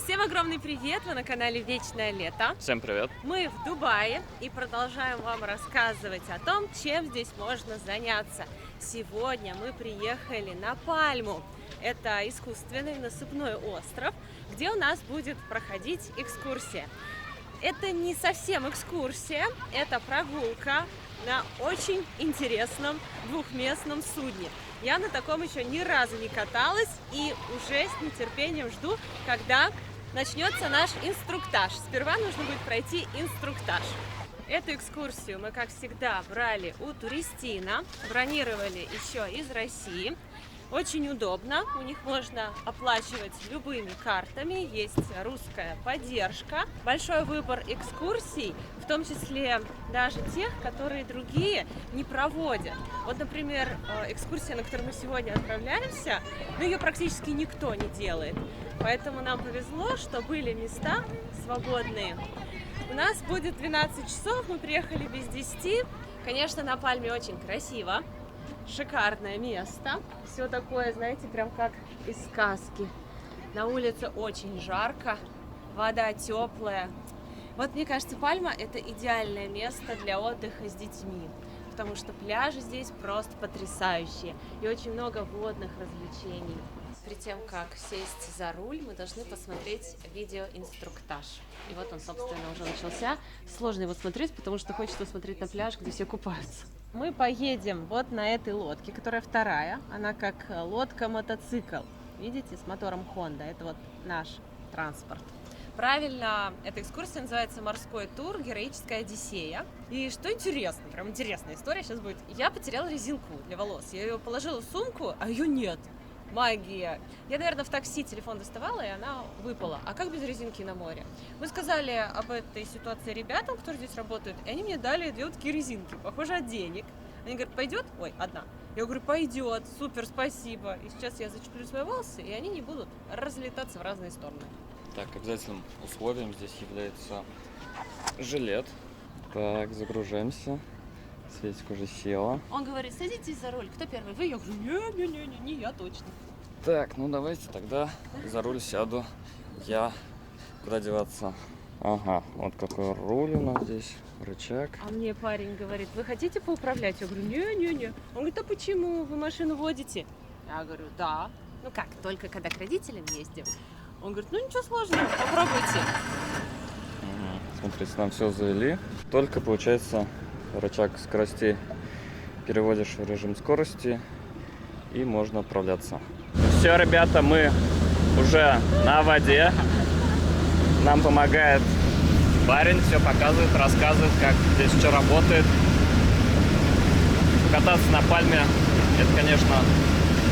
Всем огромный привет! Вы на канале Вечное Лето. Всем привет! Мы в Дубае и продолжаем вам рассказывать о том, чем здесь можно заняться. Сегодня мы приехали на Пальму. Это искусственный насыпной остров, где у нас будет проходить экскурсия. Это не совсем экскурсия, это прогулка на очень интересном двухместном судне. Я на таком еще ни разу не каталась и уже с нетерпением жду, когда начнется наш инструктаж. Сперва нужно будет пройти инструктаж. Эту экскурсию мы, как всегда, брали у Туристина, бронировали еще из России. Очень удобно, у них можно оплачивать любыми картами, есть русская поддержка. Большой выбор экскурсий, в том числе даже тех, которые другие не проводят. Вот, например, экскурсия, на которую мы сегодня отправляемся, ее практически никто не делает. Поэтому нам повезло, что были места свободные. У нас будет 12 часов, мы приехали без 10. Конечно, на Пальме очень красиво. Шикарное место. Все такое, знаете, прям как из сказки. На улице очень жарко, вода теплая. Вот мне кажется, Пальма — это идеальное место для отдыха с детьми, потому что пляжи здесь просто потрясающие и очень много водных развлечений. Перед тем, как сесть за руль, мы должны посмотреть видеоинструктаж. И вот он, собственно, уже начался. Сложно его смотреть, потому что хочется смотреть на пляж, где все купаются. Мы поедем вот на этой лодке, которая вторая. Она как лодка-мотоцикл. Видите, с мотором Honda. Это вот наш транспорт. Правильно, эта экскурсия называется «Морской тур. Героическая Одиссея». И что интересно, прям интересная история сейчас будет. Я потеряла резинку для волос. Я ее положила в сумку, а ее нет. Магия. Я, наверное, в такси телефон доставала, и она выпала. А как без резинки на море? Мы сказали об этой ситуации ребятам, которые здесь работают, и они мне дали две вот такие резинки, похоже, от денег. Они говорят, пойдет? Ой, одна. Я говорю, пойдет, супер, спасибо. И сейчас я зачеплю свои волосы, и они не будут разлетаться в разные стороны. Так, обязательным условием здесь является жилет. Так, загружаемся. Светик уже села. Он говорит, садитесь за руль. Кто первый? Вы? Я говорю, не я точно. Так, ну давайте тогда за руль сяду я. Куда деваться? Ага, вот какой руль у нас здесь, рычаг. А мне парень говорит, вы хотите поуправлять? Я говорю, не. Он говорит, а почему? Вы машину водите? Я говорю, да. Ну как, только когда к родителям ездим. Он говорит, ну ничего сложного, попробуйте. Смотрите, нам все завели. Только получается рычаг скоростей переводишь в режим скорости и можно управляться. Все, ребята, мы уже на воде. Нам помогает парень, все показывает, рассказывает, как здесь что работает. Кататься на Пальме — это, конечно,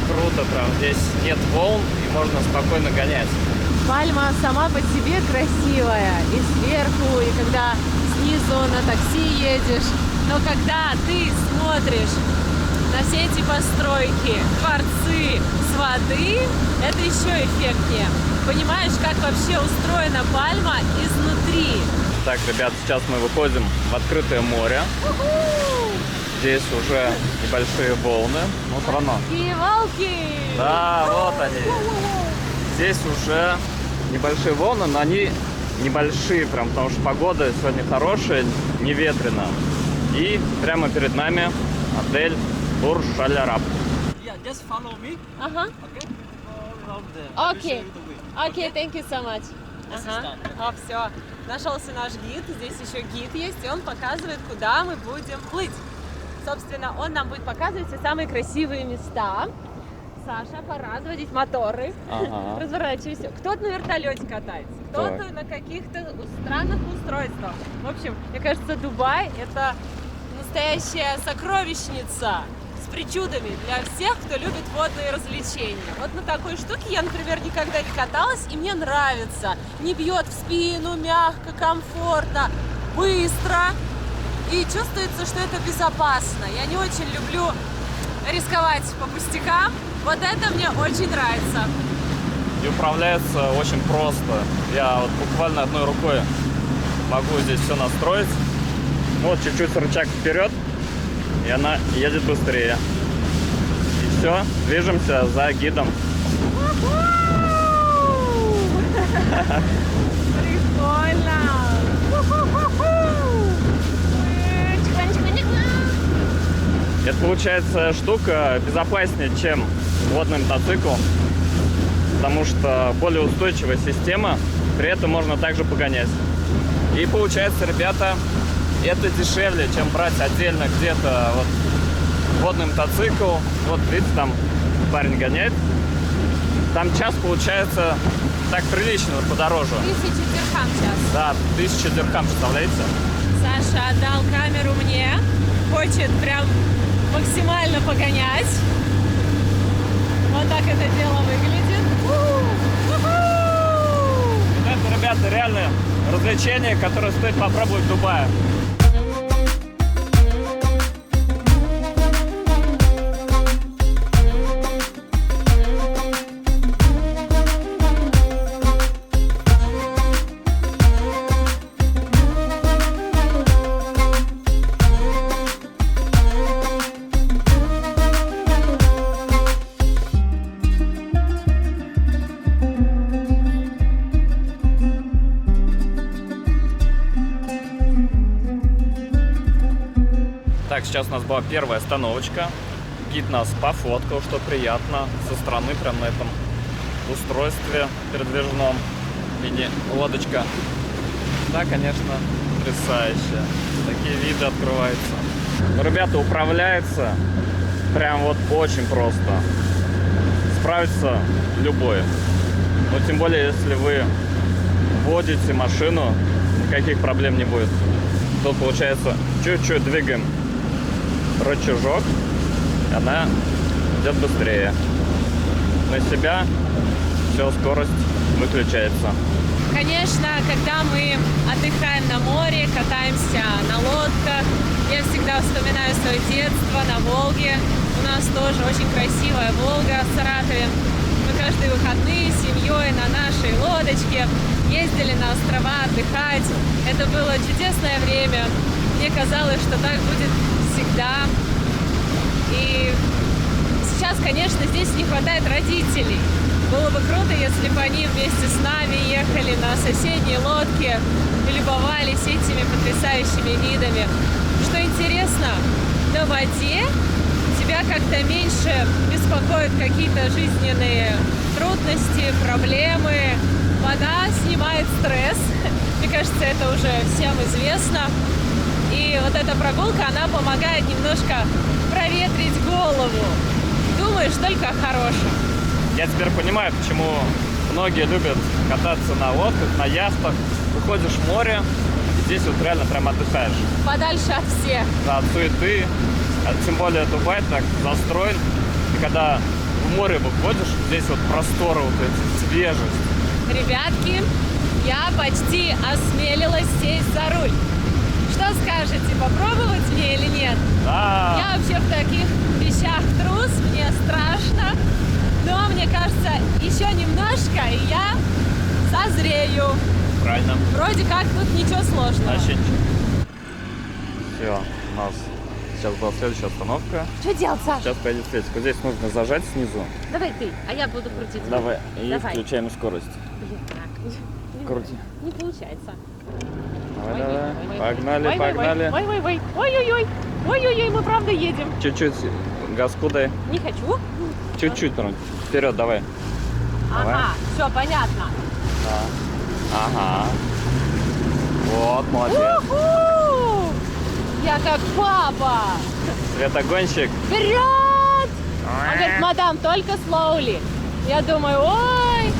круто. Прям здесь нет волн и можно спокойно гонять. Пальма сама по себе красивая, и сверху, и когда снизу на такси едешь. Но когда ты смотришь на все эти постройки, дворцы с воды, это еще эффектнее. Понимаешь, как вообще устроена Пальма изнутри. Так, ребят, сейчас мы выходим в открытое море. Здесь уже небольшие волны, но все равно. Волки! Да, вот они. Здесь уже небольшие волны, но они небольшие, прям потому что погода сегодня хорошая, не ветрено. И прямо перед нами отель Бурж Аль-Араб. Окей, thank you so much. Ага, все. Нашелся наш гид, здесь еще гид есть, и он показывает, куда мы будем плыть. Собственно, он нам будет показывать все самые красивые места. Саша, пора заводить моторы. Ага. Разворачивайся. Кто-то на вертолете катается, кто-то на каких-то странных устройствах. В общем, мне кажется, Дубай — это настоящая сокровищница с причудами для всех, кто любит водные развлечения. Вот на такой штуке я, например, никогда не каталась, и мне нравится. Не бьет в спину, мягко, комфортно, быстро. И чувствуется, что это безопасно. Я не очень люблю рисковать по пустякам. Вот это мне очень нравится. И управляется очень просто. Я вот буквально одной рукой могу здесь все настроить. Вот чуть-чуть рычаг вперед, и она едет быстрее. И все, движемся за гидом. Прикольно. Это получается штука безопаснее, чем водный мотоцикл, потому что более устойчивая система, при этом можно также погонять. И получается, ребята, это дешевле, чем брать отдельно где-то вот водный мотоцикл. Вот видите, там парень гоняет. Там час получается так прилично подороже. 1000 дирхам час. Да, 1000 дирхам, представляете? Саша отдал камеру мне. Хочет прям максимально погонять. Вот так это дело выглядит. Это, ребята, реально развлечение, которое стоит попробовать в Дубае. Так, сейчас у нас была первая остановочка. Гид нас пофоткал, что приятно. Со стороны прям на этом устройстве передвижном. Мини-лодочка. Да, конечно, потрясающе. Такие виды открываются. Но, ребята, управляется прям вот очень просто. Справится любой. Но тем более, если вы водите машину, никаких проблем не будет. Тут, получается, чуть-чуть двигаем рычажок, она идет быстрее. На себя все, скорость выключается. Конечно, когда мы отдыхаем на море, катаемся на лодках, я всегда вспоминаю свое детство на Волге. У нас тоже очень красивая Волга в Саратове. Мы каждые выходные с семьей на нашей лодочке ездили на острова отдыхать. Это было чудесное время. Мне казалось, что так будет всегда. И сейчас, конечно, здесь не хватает родителей. Было бы круто, если бы они вместе с нами ехали на соседней лодке и любовались этими потрясающими видами. Что интересно, на воде тебя как-то меньше беспокоят какие-то жизненные трудности, проблемы. Вода снимает стресс. Мне кажется, это уже всем известно. И вот эта прогулка, она помогает немножко проветрить голову. Думаешь только о хорошем. Я теперь понимаю, почему многие любят кататься на лодках, на яхтах. Выходишь в море, и здесь вот реально прям отдыхаешь. Подальше от всех. Да, от суеты. Тем более Дубай так застроен. И когда в море выходишь, здесь вот просторы, вот эти, свежесть. Ребятки, я почти осмелилась сесть за руль. Что скажете, попробовать мне или нет? Да. Я вообще в таких вещах трус, мне страшно. Но мне кажется, еще немножко, и я созрею. Правильно. Вроде как тут ничего сложного. Вообще ничего. Все, у нас сейчас была следующая остановка. Что делать, Саша? Сейчас поедет Светик. Вот здесь нужно зажать снизу. Давай ты, а я буду крутить. Давай. И Давай. включаем скорость. Блин, так. Крути. Не получается. Давай, Ой, давай. ой, ой, Погнали, ой, ой, погнали. Ой, ой, ой, ой-ой-ой. Ой-ой-ой, мы правда едем. Чуть-чуть газку дай. Не хочу. Чуть-чуть, Рон. Вперед, давай. Давай. Ага, все понятно. Да. Ага. Вот, молодец. У-ху! Я как папа. Светогонщик. Вперед! Он говорит, мадам, только слоули. Я думаю, ой,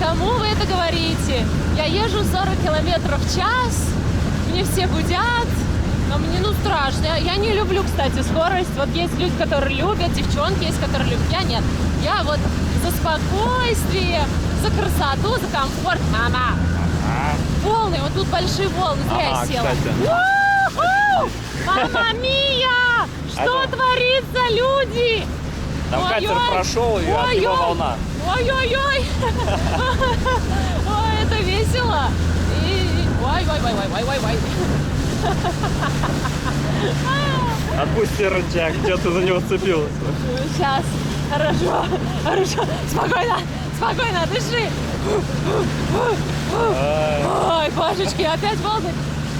кому вы это говорите? Я езжу 40 километров в час, мне все будят, но мне страшно. Я не люблю, кстати, скорость. Вот есть люди, которые любят, девчонки есть, которые любят. Я нет. Я вот за спокойствие, за красоту, за комфорт. Мама. Волны, вот тут большие волны, зря я села. Мама мия! Что творится, люди? Там катер прошел, и от него волна. Ой-ой-ой! Ой, это весело! Ой-ой-ой-ой-ой-ой-ой! Отпусти рычаг, что ты за него цепилась? Сейчас, хорошо, хорошо, спокойно, спокойно, дыши, Ой, божечки, опять волны.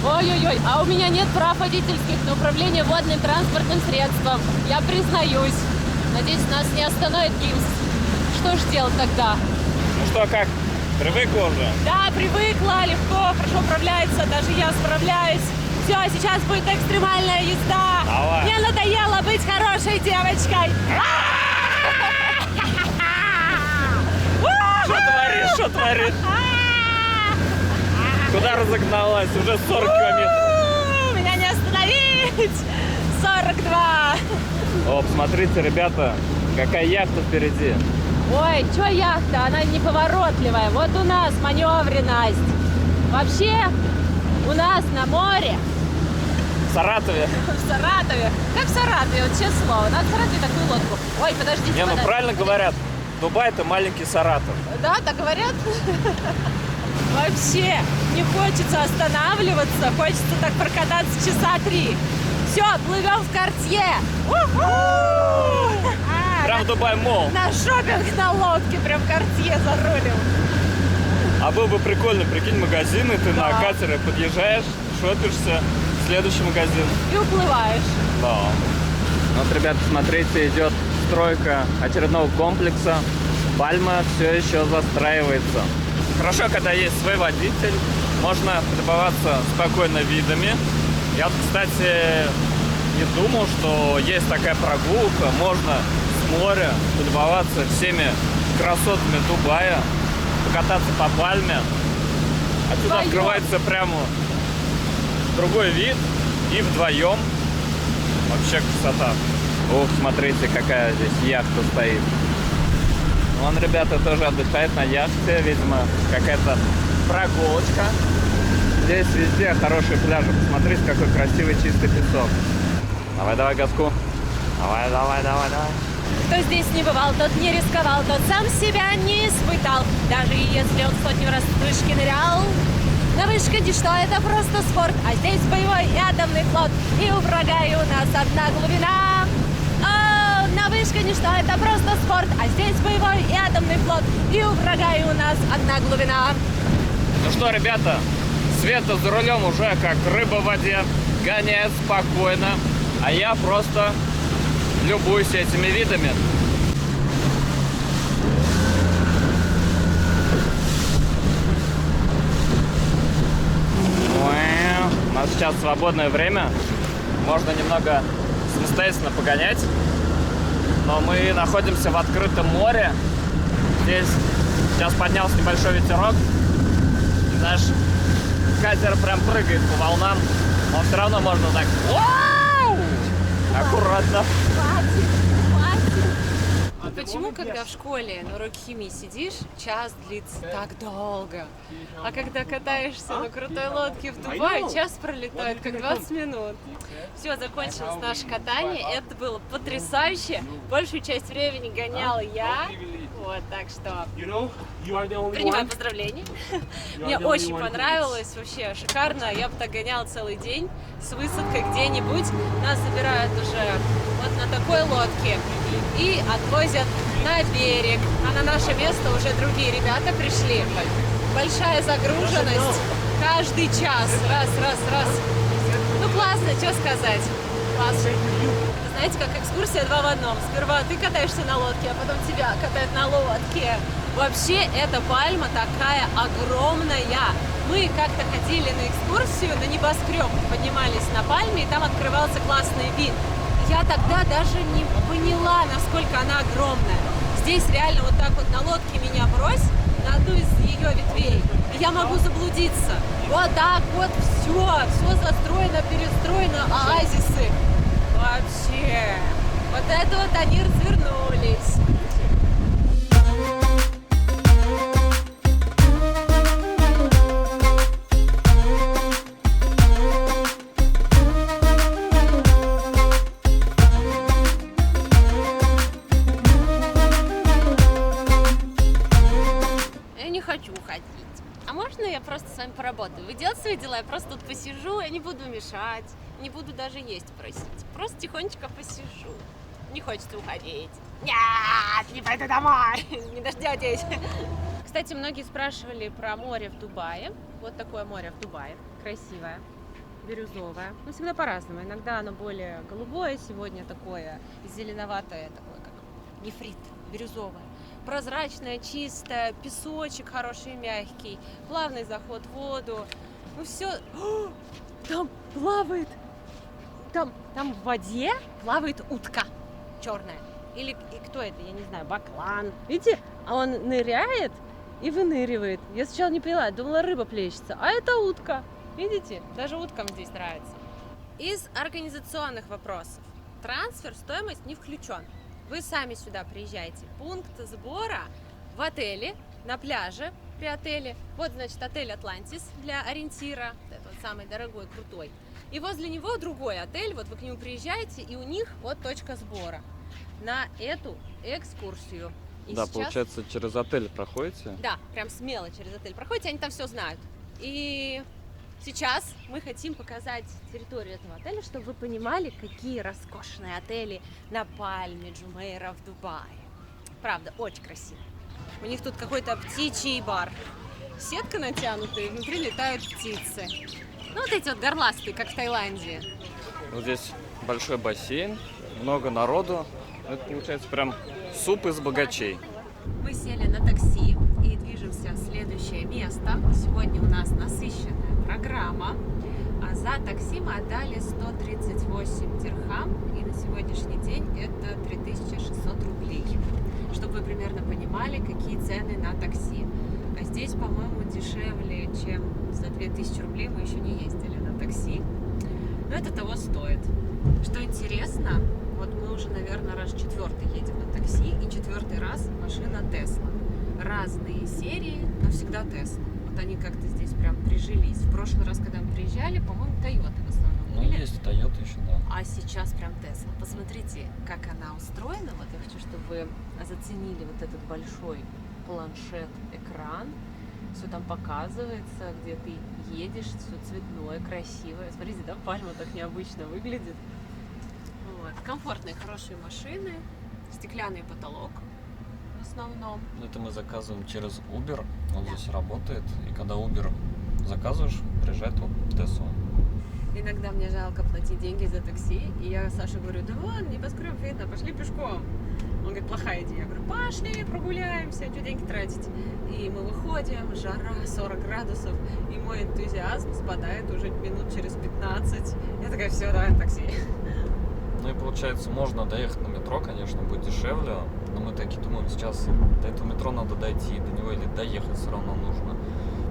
Ой-ой-ой, а у меня нет прав водительских на управление водным транспортным средством. Я признаюсь. Надеюсь, нас не остановит ГИМС. Что ж делать тогда? Ну что, как? Привыкла уже? Да, привыкла, легко, хорошо управляется, даже я справляюсь. Все, сейчас будет экстремальная езда. Давай. Мне надоело быть хорошей девочкой. Что творишь? Куда разогналась? Уже 40 километров. Меня не остановить. 42. О, посмотрите, ребята, какая яхта впереди. Ой, чё яхта? Она неповоротливая. Вот у нас маневренность. Вообще, у нас на море. В Саратове. В Саратове. Как в Саратове, вот честное слово. Надо в Саратове такую лодку. Ой, подождите. Не, ну правильно говорят. Дубай — это маленький Саратов. Да, так говорят? Вообще, не хочется останавливаться. Хочется так прокататься часа 3. Все, плывем в Картье. Прям в Дубай Молл. На шопинг на лодке, прям в Картье зарулим. А был бы прикольно, прикинь, магазины, ты на катере подъезжаешь, шопишься, в следующий магазин. И уплываешь. Да. Вот, ребята, смотрите, идет стройка очередного комплекса. Пальма все еще застраивается. Хорошо, когда есть свой водитель, можно полюбоваться спокойно видами. Я вот, кстати, не думал, что есть такая прогулка, можно с моря полюбоваться всеми красотами Дубая, покататься по пальме. Отсюда Вдвоем. открывается прямо другой вид, и вдвоем вообще красота. Ух, смотрите, какая здесь яхта стоит. Вон ребята тоже отдыхают на яхте, видимо, какая-то прогулочка. Здесь везде хорошие пляжи. Посмотрите, какой красивый чистый песок. Давай, газку. Давай. Кто здесь не бывал, тот не рисковал, тот сам себя не испытал. Даже если он 100 раз с вышки нырял. На вышке ничто, это просто спорт. А здесь боевой и атомный флот. И у врага и у нас одна глубина. О, на вышке ничто, это просто спорт. А здесь боевой и атомный флот. И у врага и у нас одна глубина. Ну что, ребята, Света за рулем уже как рыба в воде. Гоняет спокойно. А я просто любуюсь этими видами. У нас сейчас свободное время. Можно немного самостоятельно погонять. Но мы находимся в открытом море. Здесь сейчас поднялся небольшой ветерок. И наш катер прям прыгает по волнам. Но все равно можно так... Аккуратно. Почему, когда в школе на уроке химии сидишь, час длится так долго, а когда катаешься на крутой лодке в Дубае, час пролетает как 20 минут? Все, закончилось наше катание, это было потрясающе. Большую часть времени гоняла я, вот, так что принимаю поздравления. Мне очень понравилось, вообще шикарно, я бы так гоняла целый день с высадкой где-нибудь. Нас забирают уже вот на такой лодке и отвозят на берег. А на наше место уже другие ребята пришли. Большая загруженность. Каждый час. Раз. Ну классно, что сказать. Классно. Знаете, как экскурсия 2 в 1. Сперва ты катаешься на лодке, а потом тебя катают на лодке. Вообще, эта пальма такая огромная. Мы как-то ходили на экскурсию на небоскреб, поднимались на пальме, и там открывался классный вид. Я тогда даже не поняла, насколько она огромная. Здесь реально вот так вот на лодке меня брось на одну из ее ветвей, и я могу заблудиться. Вот так вот все застроено, перестроено, оазисы. Вообще, вот это вот они развернулись. Хочу уходить. А можно я просто с вами поработаю? Вы делаете свои дела, я просто тут посижу, я не буду мешать, не буду даже есть просить. Просто тихонечко посижу. Не хочется уходить. Нет, не пойду домой, не дождетесь. Кстати, Кстати, многие спрашивали про море в Дубае. Вот такое море в Дубае. Красивое, бирюзовое. Ну, всегда по-разному. Иногда оно более голубое, сегодня такое зеленоватое, такое как нефрит, бирюзовое. Прозрачное, чистое, песочек хороший, мягкий, плавный заход в воду. Ну все, там плавает, там в воде плавает утка черная. Или и кто это, я не знаю, баклан. Видите, а он ныряет и выныривает. Я сначала не поняла, думала, рыба плещется, а это утка. Видите, даже уткам здесь нравится. Из организационных вопросов. Трансфер, стоимость не включен. Вы сами сюда приезжаете. Пункт сбора в отеле, на пляже при отеле. Вот, значит, отель «Атлантис» для ориентира. Это вот самый дорогой, крутой. И возле него другой отель. Вот вы к нему приезжаете, и у них вот точка сбора на эту экскурсию. И Да, сейчас... получается, через отель проходите? Да, прям смело через отель проходите, они там все знают. И сейчас мы хотим показать территорию этого отеля, чтобы вы понимали, какие роскошные отели на Пальме Джумейра в Дубае. Правда, очень красиво. У них тут какой-то птичий бар. Сетка натянутая, и внутри летают птицы. Ну, вот эти вот горластые, как в Таиланде. Вот здесь большой бассейн, много народу. Это получается прям суп из богачей. Мы сели на такси и движемся в следующее место. Сегодня у нас насыщенная программа. А за такси мы отдали 138 дирхам. И на сегодняшний день это 3600 рублей. Чтобы вы примерно понимали, какие цены на такси. А здесь, по-моему, дешевле, чем за 2000 рублей мы еще не ездили на такси. Но это того стоит. Что интересно, вот мы уже, наверное, раз четвертый едем на такси, и четвертый раз машина Тесла. Разные серии, но всегда Тесла. Вот они как-то здесь прям прижились. В прошлый раз, когда мы приезжали, по-моему, Тойоты в основном Ну, были. есть Toyota еще, да. А сейчас прям Тесла. Посмотрите, как она устроена. Вот я хочу, чтобы вы заценили вот этот большой планшет-экран. Все там показывается, где ты едешь, все цветное, красивое. Смотрите, да, Пальма так необычно выглядит. Вот. Комфортные, хорошие машины, стеклянный потолок в основном. Это мы заказываем через Uber, он Да. здесь работает. И когда Uber заказываешь, приезжает вот Теслу. Иногда мне жалко платить деньги за такси, и я Саше говорю, да вон, небоскреб видно, пошли пешком. Он говорит, плохая идея. Я говорю, пошли, прогуляемся, что деньги тратить. И мы выходим, жара 40 градусов, и мой энтузиазм спадает уже минут через 15. Я такая, все, давай на такси. Ну и получается, можно доехать на метро, конечно, будет дешевле. Но мы таки думаем, сейчас до этого метро надо дойти, до него или доехать все равно нужно.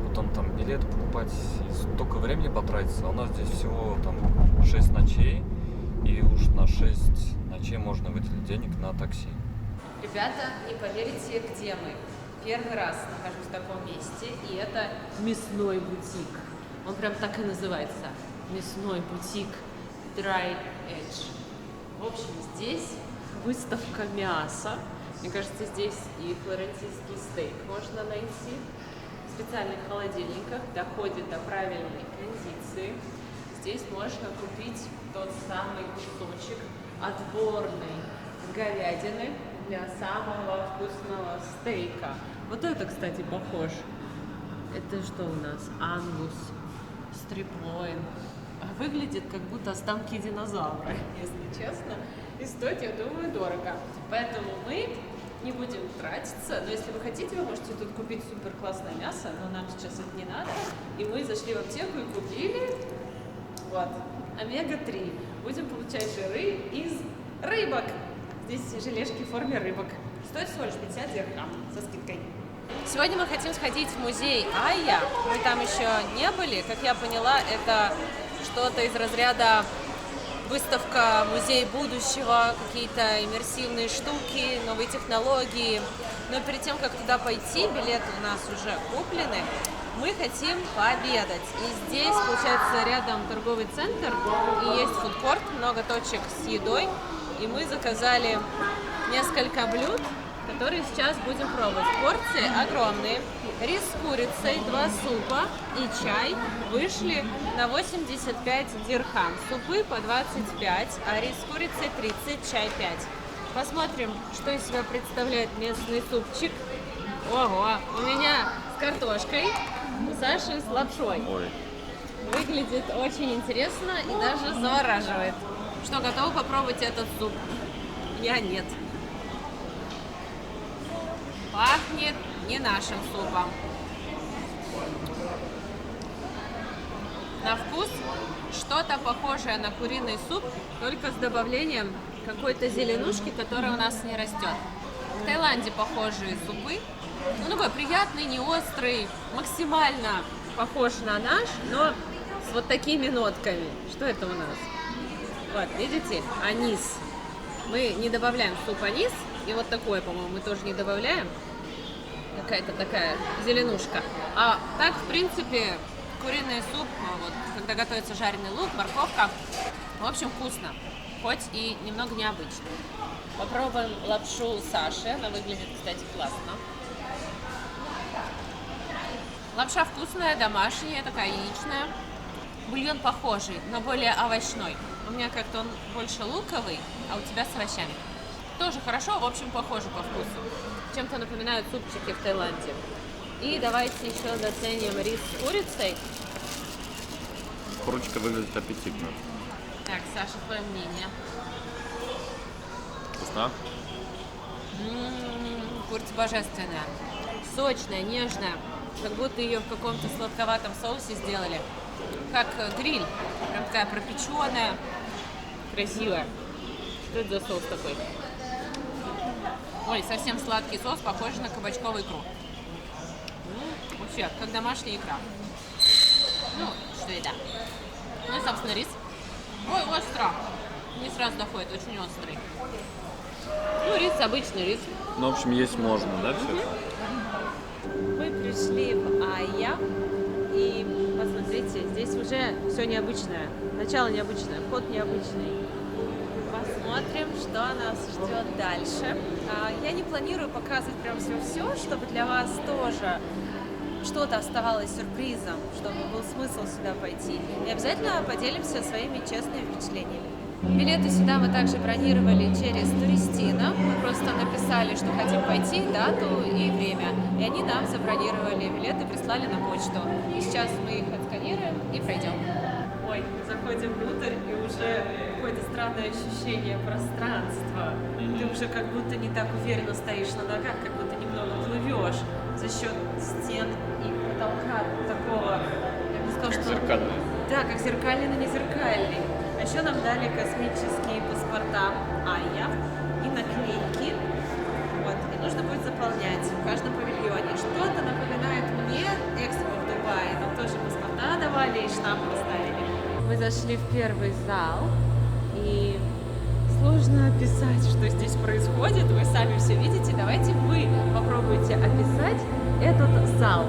Потом там билеты покупать, и столько времени потратится. А у нас здесь всего там 6 ночей, и уж на 6 ночей можно выделить денег на такси. Ребята, не поверите, где мы. Первый раз нахожусь в таком месте, и это мясной бутик. Он прям так и называется. Мясной бутик Dry Edge. В общем, здесь выставка мяса. Мне кажется, здесь и флорентийский стейк можно найти. В специальных холодильниках доходит до правильной кондиции. Здесь можно купить тот самый кусочек отборной говядины для самого вкусного стейка. Вот это, кстати, похож. Это что у нас? Ангус, стриплоин. Выглядит как будто останки динозавра, если честно. И стоит, я думаю, дорого. Поэтому мы не будем тратиться. Но если вы хотите, вы можете тут купить супер классное мясо, но нам сейчас это не надо. И мы зашли в аптеку и купили вот омега-3. Будем получать жиры из рыбок. Здесь желешки в форме рыбок. Стоит всего лишь 50 дирхам со скидкой. Сегодня мы хотим сходить в музей Айя. Мы там еще не были. Как я поняла, это что-то из разряда выставка «Музей будущего», какие-то иммерсивные штуки, новые технологии. Но перед тем, как туда пойти, билеты у нас уже куплены, мы хотим пообедать. И здесь, получается, рядом торговый центр, и есть фудкорт, много точек с едой. И мы заказали несколько блюд, которые сейчас будем пробовать. Порции огромные. Рис с курицей, 2 супа и чай вышли на 85 дирхам. Супы по 25, а рис с курицей 30, чай 5. Посмотрим, что из себя представляет местный супчик. Ого, у меня с картошкой, у Саши с лапшой. Ой. Выглядит очень интересно и даже завораживает. Что, готовы попробовать этот суп? Я нет. Пахнет не нашим супом. На вкус что-то похожее на куриный суп, только с добавлением какой-то зеленушки, которая у нас не растет. В Таиланде похожие супы. Ну, такой приятный, не острый, максимально похож на наш, но с вот такими нотками. Что это у нас? Вот, видите, анис. Мы не добавляем в суп анис, и вот такое, по-моему, мы тоже не добавляем. Какая-то такая зеленушка. А так, в принципе, куриный суп, вот, когда готовится жареный лук, морковка, в общем, вкусно, хоть и немного необычно. Попробуем лапшу Саши, она выглядит, кстати, классно. Лапша вкусная, домашняя, такая яичная. Бульон похожий, но более овощной. У меня как-то он больше луковый, а у тебя с овощами. Тоже хорошо, в общем, похоже по вкусу. Чем-то напоминают супчики в Таиланде. И давайте еще заценим рис с курицей. Курочка выглядит аппетитно. Так, Саша, твое мнение. Вкусно? Курица божественная. Сочная, нежная. Как будто ее в каком-то сладковатом соусе сделали. Как гриль. Прям такая пропеченная. Красивая. Что это за соус такой? Ой, совсем сладкий соус, похожий на кабачковую икру. Вообще, как домашняя икра. Ну, что это? Ну и, собственно, рис. Ой, остро. Не сразу доходит, очень острый. Ну, рис, обычный рис. Ну, в общем, есть можно, да, все? Мы пришли в Айя. И посмотрите, здесь уже все необычное. Начало необычное, вход необычный. Посмотрим, что нас ждет дальше. Я не планирую показывать прям все, чтобы для вас тоже что-то оставалось сюрпризом, чтобы был смысл сюда пойти. И обязательно поделимся своими честными впечатлениями. Билеты сюда мы также бронировали через Туристино. Мы просто написали, что хотим пойти, дату и время. И они нам забронировали билеты, прислали на почту. И сейчас мы их отсканируем и пройдем. Ой, заходим внутрь, и уже какое-то странное ощущение пространства. Ты уже как будто не так уверенно стоишь на ногах, как будто немного плывешь за счет стен и потолка такого, я бы сказала, что... Зеркальный. Да, как зеркальный, но не зеркальный. А еще нам дали космические паспорта Айя и наклейки. Вот, и нужно будет заполнять в каждом павильоне. Что-то напоминает мне Экспо в Дубае. Нам тоже паспорта давали и штамп поставили. Мы зашли в первый зал, и сложно описать, что здесь происходит. Вы сами все видите. Давайте вы попробуйте описать этот зал.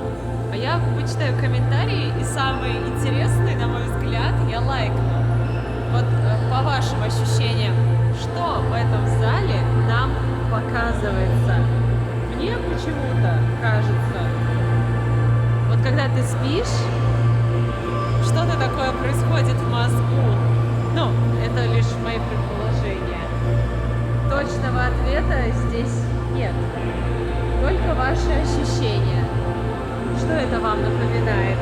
А я почитаю комментарии, и самый интересный, на мой взгляд, я лайкну. Вот по вашим ощущениям, что в этом зале нам показывается? Мне почему-то кажется, вот когда ты спишь, что-то такое происходит в мозгу. Ну, это лишь мои предположения. Точного ответа здесь нет. Только ваши ощущения. Что это вам напоминает?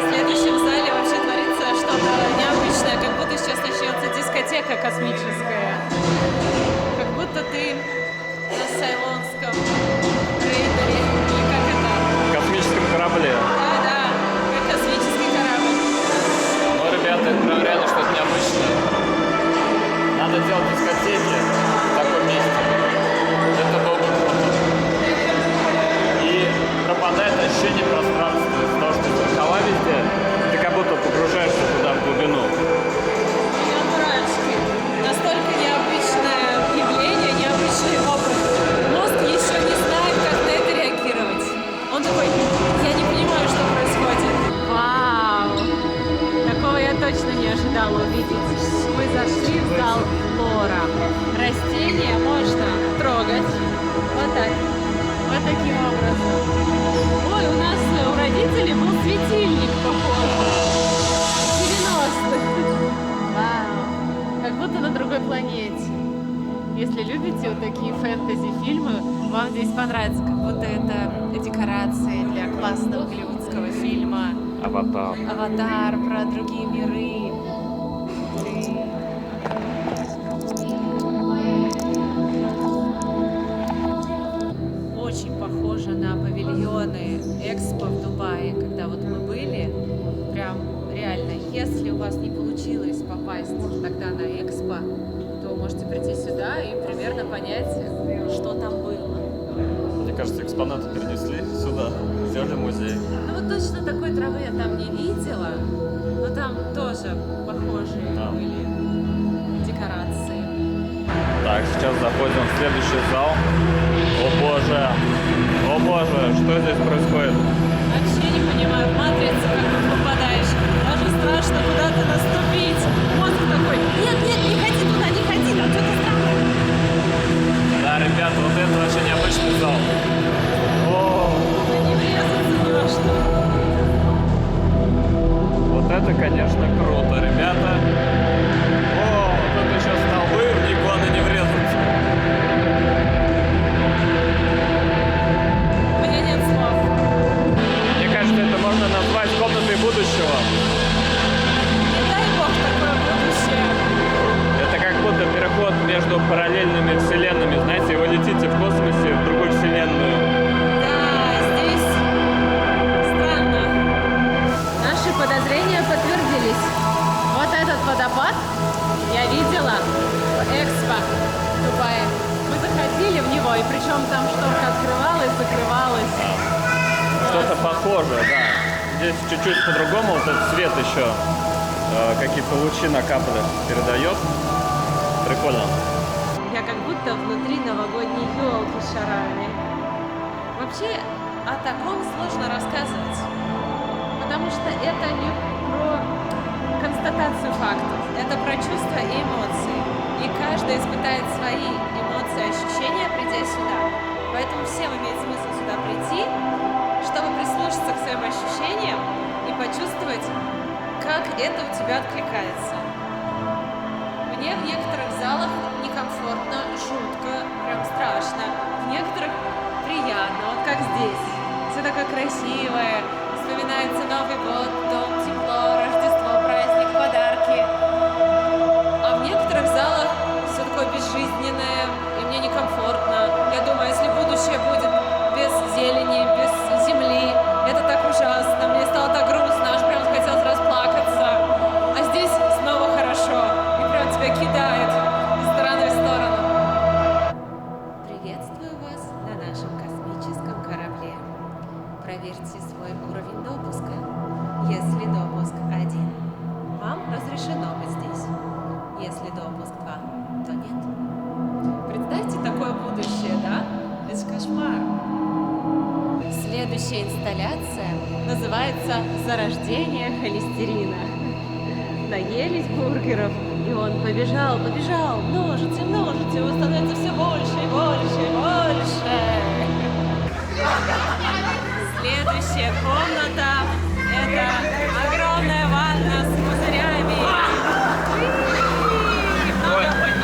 В следующем зале вообще творится что-то необычное, как будто сейчас начнется дискотека космическая. Как будто ты на Сайлонском рейдере, или как это? Космическом корабле. Да, как космический корабль. Ну, ребята, это прям реально что-то необычное. Надо делать дискотеки в таком месте. Это было бы круто. И пропадает ощущение пространства. Из-за того, что зеркала везде, ты как будто погружаешься туда в глубину. У меня мурашки. Настолько необычное явление, необычный опыт. Мозг еще не знает, как на это реагировать. Он такой, я не понимаю, что происходит. Вау! Такого я точно не ожидала увидеть. Мы зашли в зал флора. Растения можно трогать. Вот так. Вот таким образом. Ой, у нас у родителей был светильник, похоже. 90-х. Вау. Как будто на другой планете. Если любите вот такие фэнтези-фильмы, нравится, как будто это декорации для классного голливудского фильма Аватар. «Аватар», про другие миры. Очень похоже на павильоны Экспо в Дубае, когда вот мы были. Прям реально, если у вас не получилось попасть тогда на Экспо, то можете прийти сюда и примерно понять, что там было. Мне кажется, экспонаты перенесли сюда, сделали музей. Ну вот точно такой травы я там не видела, но там тоже похожие были декорации. Так, сейчас заходим в следующий зал. О боже, что здесь происходит? Вообще не понимаю, в матрицу как ты попадаешь. Даже страшно куда-то наступить. Мозг такой, нет, не ходи туда, не ходи, там что-то странное. Да, ребята, вот это вообще необычный зал. Не врезаться ни во что. Вот это, конечно, круто, ребята. Вот это сейчас столбы, в них главное не врезаться. У меня нет слов. Мне кажется, это можно назвать комнатой будущего. Не дай бог такое будущее. Это как будто переход между параллельными вселенными. Знаете, вы летите в космосе в другую вселенную. Да, здесь странно. Наши подозрения подтвердились. Вот этот водопад я видела в Экспо в Дубае. Мы заходили в него, и причем там шторка открывалась, закрывалась. Что-то похожее, да. Здесь чуть-чуть по-другому, вот этот свет еще какие-то лучи на капле передает. Прикольно. Я как будто внутри новогодней елки с шарами. Вообще о таком сложно рассказывать, потому что это не про констатацию фактов, это про чувства и эмоции. И каждый испытает свои эмоции, ощущения, придя сюда. Поэтому всем имеет смысл сюда прийти, чтобы прислушаться к своим ощущениям и почувствовать, как это у тебя откликается. Мне в некоторых залах некомфортно, жутко, прям страшно. В некоторых приятно, вот как здесь. Все такое красивое, вспоминается Новый год, дом, тепло, Рождество, праздник, подарки. А в некоторых залах все такое безжизненное, и мне некомфортно. Я думаю, если будущее будет без зелени, без земли, это так ужасно. Мне стало так грустно, аж прям хотелось расплакаться. А здесь снова хорошо, и прям тебя кидает из стороны в сторону. Приветствую вас на нашем космическом корабле. Проверьте свой уровень допуска. Если допуск 1, вам разрешено быть здесь. Если допуск 2, то нет. Представьте такое будущее, да? Это же кошмар. Следующая инсталляция называется «Зарождение холестерина». Наелись бургеров, и он побежал, множится, его становится все больше и больше и больше. Следующая комната – это огромная ванна с пузырями.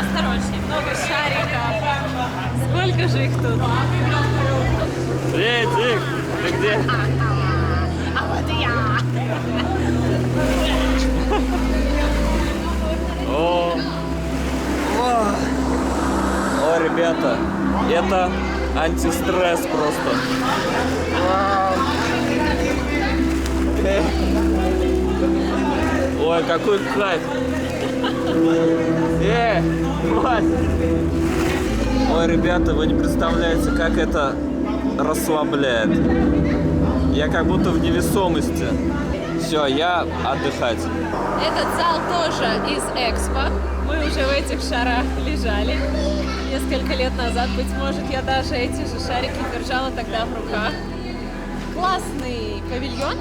Осторожнее, много шариков. Сколько же их тут? Дик, ты где? А вот и я. О, ребята, это антистресс просто. Ой, какой кайф. Вась. Ой, ребята, вы не представляете, как это расслабляет. Я как будто в невесомости. Все, я отдыхать. Этот зал тоже из Экспо. Мы уже в этих шарах лежали несколько лет назад. Быть может, я даже эти же шарики держала тогда в руках. Классный павильон,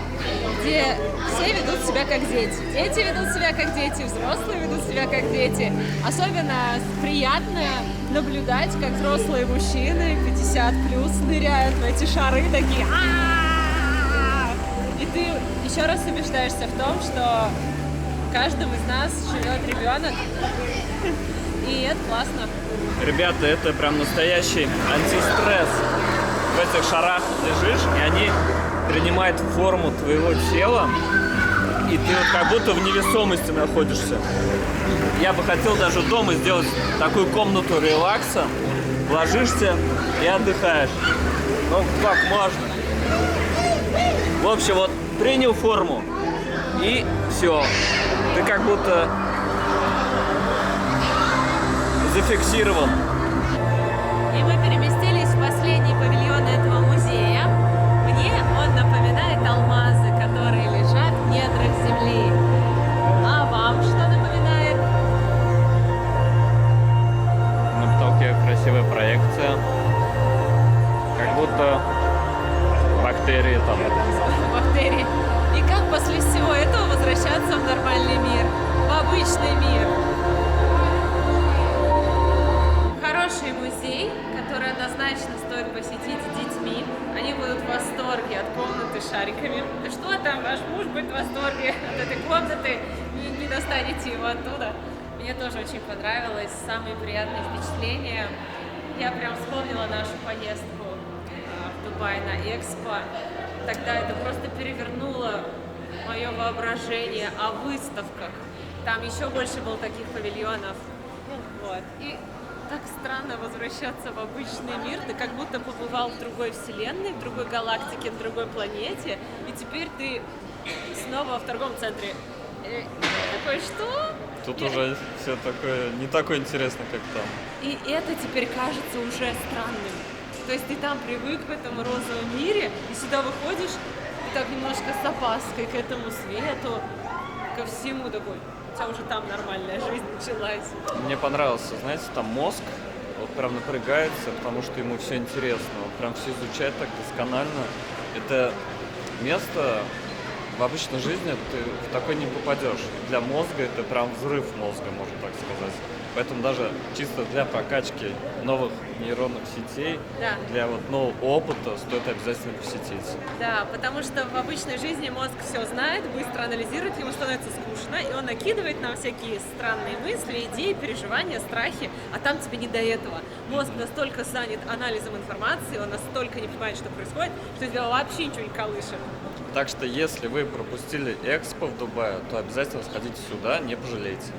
где все ведут себя как дети. Дети ведут себя как дети, взрослые ведут себя как дети. Особенно приятно наблюдать, как взрослые мужчины 50+ ныряют в эти шары такие. И ты еще раз убеждаешься в том, что в каждом из нас живет ребенок, и это классно. Ребята, это прям настоящий антистресс. в этих шарах лежишь, и они принимают форму твоего тела, и ты вот как будто в невесомости находишься. Я бы хотел даже дома сделать такую комнату релакса. Ложишься и отдыхаешь. Ну, как можно. В общем, вот принял форму, и все. Ты как будто зафиксирован. И мы переместились в последний павильон этого музея. Мне он напоминает алмазы, которые лежат в недрах земли. А вам что напоминает? На потолке красивая проекция. Как будто бактерии там. Бактерии. И как после всего этого возвращаться в нормальный мир, в обычный мир? Хороший музей, который однозначно стоит посетить с детьми. Они будут в восторге от комнаты с шариками. Да что там, ваш муж будет в восторге от этой комнаты, не достанете его оттуда. Мне тоже очень понравилось, самые приятные впечатления. Я прям вспомнила нашу поездку в Дубай на Экспо. Тогда это просто перевернуло мое воображение о выставках. Там еще больше было таких павильонов. Вот. И так странно возвращаться в обычный мир. Ты как будто побывал в другой вселенной, в другой галактике, на другой планете. И теперь ты снова в торговом центре. Такой, что? Тут уже все такое, не такое интересно, как там. И это теперь кажется уже странным. То есть ты там привык в этом розовом мире, и сюда выходишь, и так немножко с опаской к этому свету, ко всему такой. У тебя уже там нормальная жизнь началась. Мне понравился, знаете, там мозг вот прям напрягается, потому что ему все интересно. Он прям все изучает так досконально. Это место в обычной жизни ты в такой не попадешь. Для мозга это прям взрыв мозга, можно так сказать. Поэтому даже чисто для прокачки новых нейронных сетей, Да. для вот нового опыта стоит обязательно посетить. Да, потому что в обычной жизни мозг все знает, быстро анализирует, ему становится скучно, и он накидывает нам всякие странные мысли, идеи, переживания, страхи, а там тебе не до этого. Мозг настолько занят анализом информации, он настолько не понимает, что происходит, что тебя вообще ничего не колышет. Так что если вы пропустили Экспо в Дубае, то обязательно сходите сюда, не пожалеете.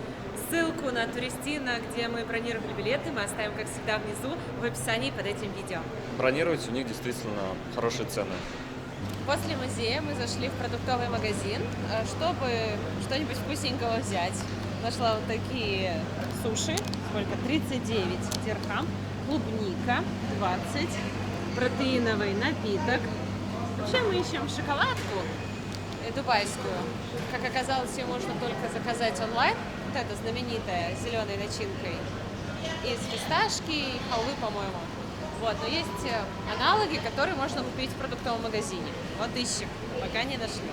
Ссылку на Туристино, где мы бронировали билеты, мы оставим, как всегда, внизу в описании под этим видео. Бронировать у них действительно хорошие цены. После музея мы зашли в продуктовый магазин, чтобы что-нибудь вкусненького взять. Нашла вот такие суши, сколько? 39 дирхам, клубника 20, протеиновый напиток. Вообще мы ищем шоколадку дубайскую. Как оказалось, ее можно только заказать онлайн. Вот эта знаменитая с зеленой начинкой. Из фисташки и халвы, по-моему. Вот, но есть аналоги, которые можно купить в продуктовом магазине. Вот ищем, пока не нашли.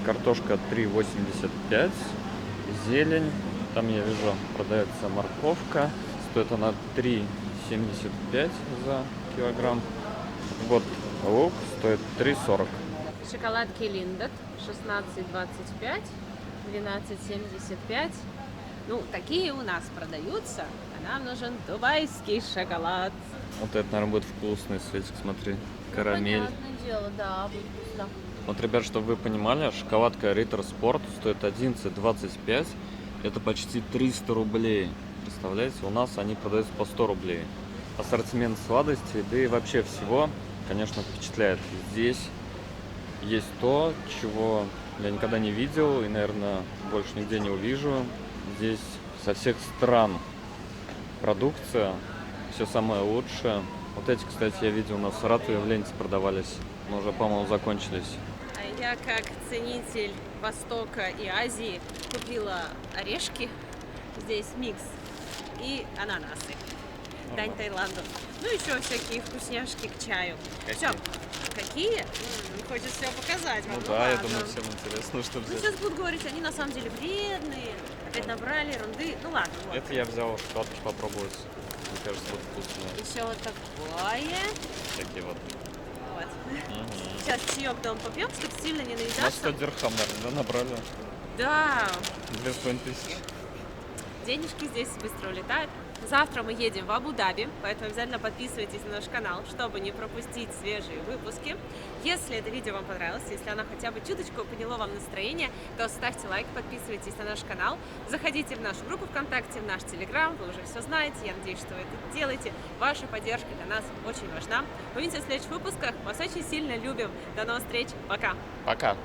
Картошка 3,85, зелень, там я вижу продается морковка, стоит она 3,75 за килограмм. Вот лук стоит 3,40. Шоколадки Линдот 16,25, 12,75. Ну, такие у нас продаются, а нам нужен дубайский шоколад. Вот это, наверное, будет вкусный, Светик, смотри, карамель. Понятное дело, да, будет вкусно. Вот, ребят, чтобы вы понимали, шоколадка Ritter Sport стоит 11,25, это почти 300 рублей. Представляете, у нас они продаются по 100 рублей. Ассортимент сладостей, да и вообще всего, конечно, впечатляет. Здесь есть то, чего я никогда не видел и, наверное, больше нигде не увижу. Здесь со всех стран продукция, все самое лучшее. Вот эти, кстати, я видел, у нас в Саратове в ленте продавались, но уже, по-моему, закончились. А я, как ценитель Востока и Азии, купила орешки, здесь микс, и ананасы. Дань Таиланду. Ну, еще всякие вкусняшки к чаю. Все. Какие? Хочется все показать вам. Ну да, я ладно. думаю, всем интересно, что Ну, взять. сейчас будут говорить, они на самом деле вредные, опять набрали ерунды. Ну ладно, вот. Это я взял шоколадку попробовать. Мне кажется, вот вкусные. Еще вот такое. Такие вот. Вот. Мгм. Сейчас чаек дом попьем, чтобы сильно не На 100 наедаться. дирхам, наверное, да, набрали? Да, 2500. денежки здесь быстро улетают. Завтра мы едем в Абу-Даби, поэтому обязательно подписывайтесь на наш канал, чтобы не пропустить свежие выпуски. Если это видео вам понравилось, если оно хотя бы чуточку подняло вам настроение, то ставьте лайк, подписывайтесь на наш канал, заходите в нашу группу ВКонтакте, в наш Телеграм, вы уже все знаете, я надеюсь, что вы это делаете. Ваша поддержка для нас очень важна. Увидимся в следующих выпусках, вас очень сильно любим. До новых встреч, пока! Пока!